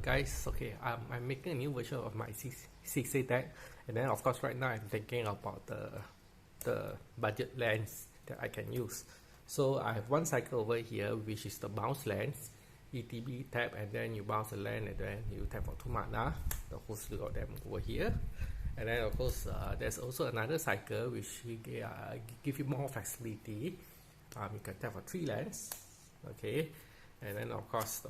guys, okay, I'm making a new version of my CC deck, and then of course right now I'm thinking about the budget lands that I can use. So I have one cycle over here, which is the Bounceland. ETB tap, and then you bounce the land, and then you tap for 2 mana. Of course you got them over here. And then of course there's also another cycle which give you more flexibility. You can tap for 3 lands, okay. And then of course the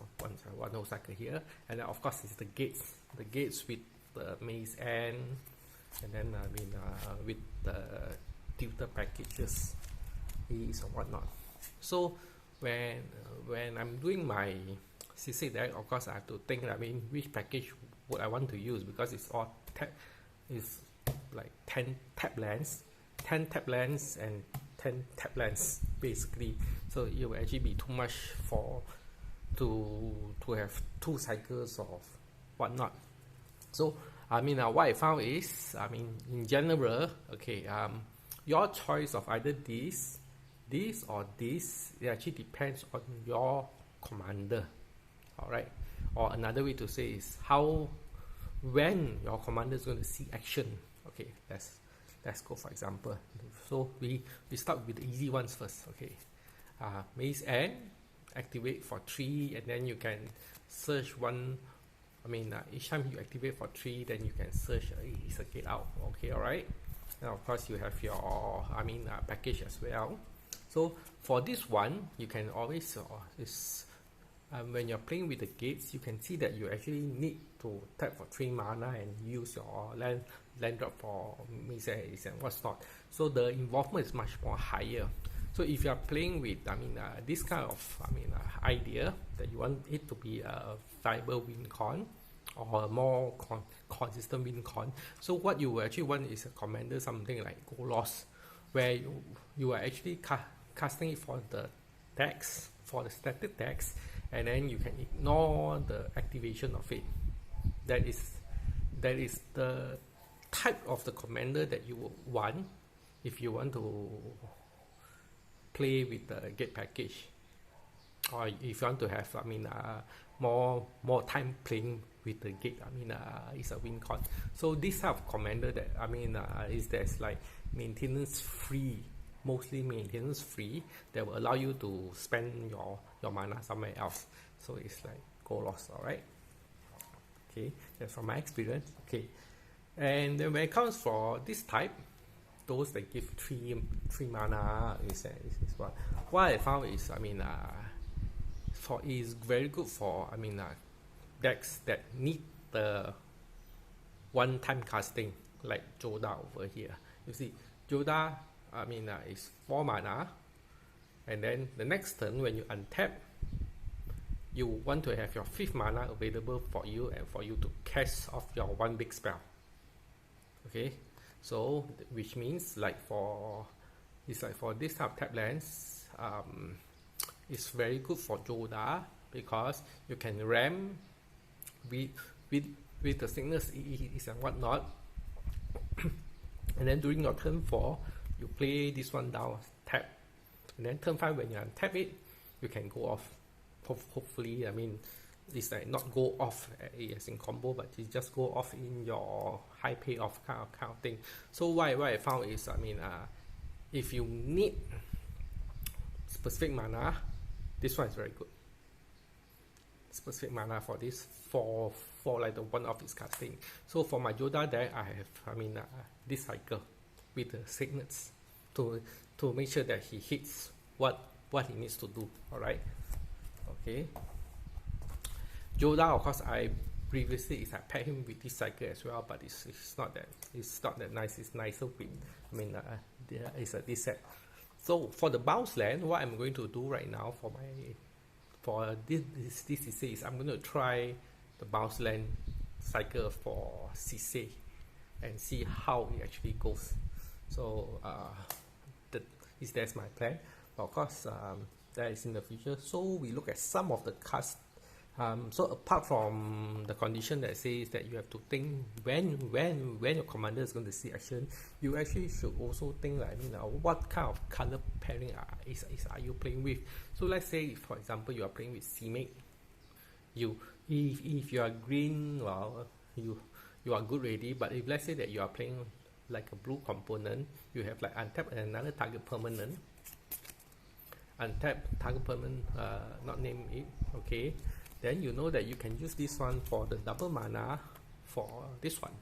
one whole cycle here, and then of course it's the gates with the maze end, and then with the tutor packages is or whatnot. So when I'm doing my CC deck, of course I have to think, which package would I want to use, because it's all it's like 10 tap lands and 10 tap lands basically. So it will actually be too much to have 2 cycles of whatnot. So what I found is, in general, okay, your choice of either this or this, it actually depends on your commander. Alright, or another way to say is when your commander is going to see action. Okay, let's go for example. So we start with the easy ones first. Okay, maze end, activate for 3, and then you can search one. Each time you activate for 3, then you can search is a gate out. Okay, alright. Now of course you have your package as well. So for this one, you can always when you're playing with the gates, you can see that you actually need to tap for 3 mana and use your land drop for mazes and what's not. So the involvement is much more higher. So if you are playing with this kind of idea that you want it to be a viable win con or a more consistent win con, so what you actually want is a commander, something like Go Lost, where you are actually casting it for the decks, for the static decks, and then you can ignore the activation of it. That is the type of the commander that you would want if you want to play with the gate package, or if you want to have more time playing with the gate. It's a win con. So this type of commander that is there's like maintenance free, mostly maintenance free, that will allow you to spend your mana somewhere else. So it's like Go Lost. Alright, okay, that's from my experience. Okay, and then when it comes for this type, those that give 3 mana is what I found is is very good for decks that need the one-time casting, like Joda over here. You see, Joda is 4 mana, and then the next turn when you untap, you want to have your 5th mana available for you, and for you to cast off your 1 big spell. Okay, so which means for this type of tap lands, it's very good for Joda, because you can ram with the sickness is and whatnot, and then during your turn 4 you play this one down, tap, and then turn 5 when you untap it, you can go off. Hopefully, it's like not go off as in combo, but you just go off in your high payoff kind of thing. So what I found is, if you need specific mana, this one is very good. Specific mana for this, for like the one of its casting. So for my Joda deck, I have this cycle with the signets to make sure that he hits what he needs to do. Alright, okay. Joda, of course, I previously I paired him with this cycle as well, but it's not that nice. It's nicer with it's this set. So for the Bounceland, what I'm going to do right now for this CC is I'm going to try the Bounceland cycle for CC and see how it actually goes. So that's my plan. But of course, that is in the future. So we look at some of the cards. So apart from the condition that says that you have to think when your commander is going to see action, you actually should also think what kind of color pairing are you playing with. So let's say, for example, you are playing with C-Mate, you if you are green, well, you are good already. But if let's say that you are playing like a blue component, you have like untap another target permanent, untap target permanent, not name it, okay, then you know that you can use this one for the double mana for this one,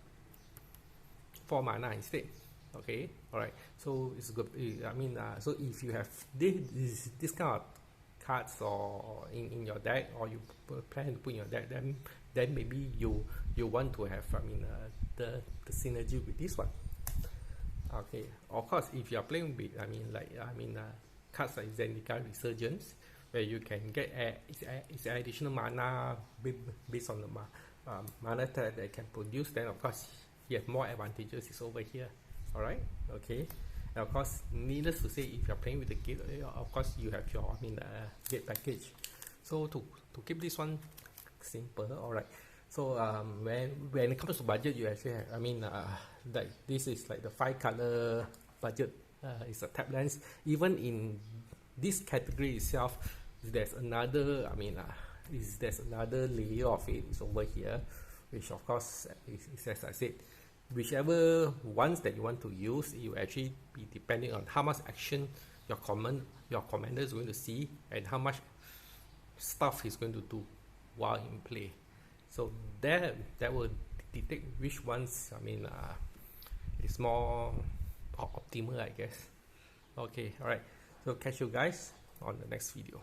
4 mana instead. Okay, all right, so it's good. I mean, so if you have this kind of cards or in your deck, or you plan to put in your deck, then maybe you want to have, I mean, the synergy with this one. Okay, of course, if you are playing with, I mean, like, cards like Zendika Resurgence, where you can get it's additional mana based on the mana that they can produce, then of course you have more advantages. It's over here. All right, okay, and of course, needless to say, if you're playing with the gate, of course you have your, I mean, gate package. So to keep this one simple, all right, so when it comes to budget, you actually have, I mean, like this is like the 5 color budget. It's a tap lens. Even in this category itself, there's another, I mean, there's another layer of it is over here, which of course is, as I said, whichever ones that you want to use, it will actually be depending on how much action your commander is going to see, and how much stuff he's going to do while in play. So that will detect which ones, I mean, is more optimal, I guess. Okay, all right, so catch you guys on the next video.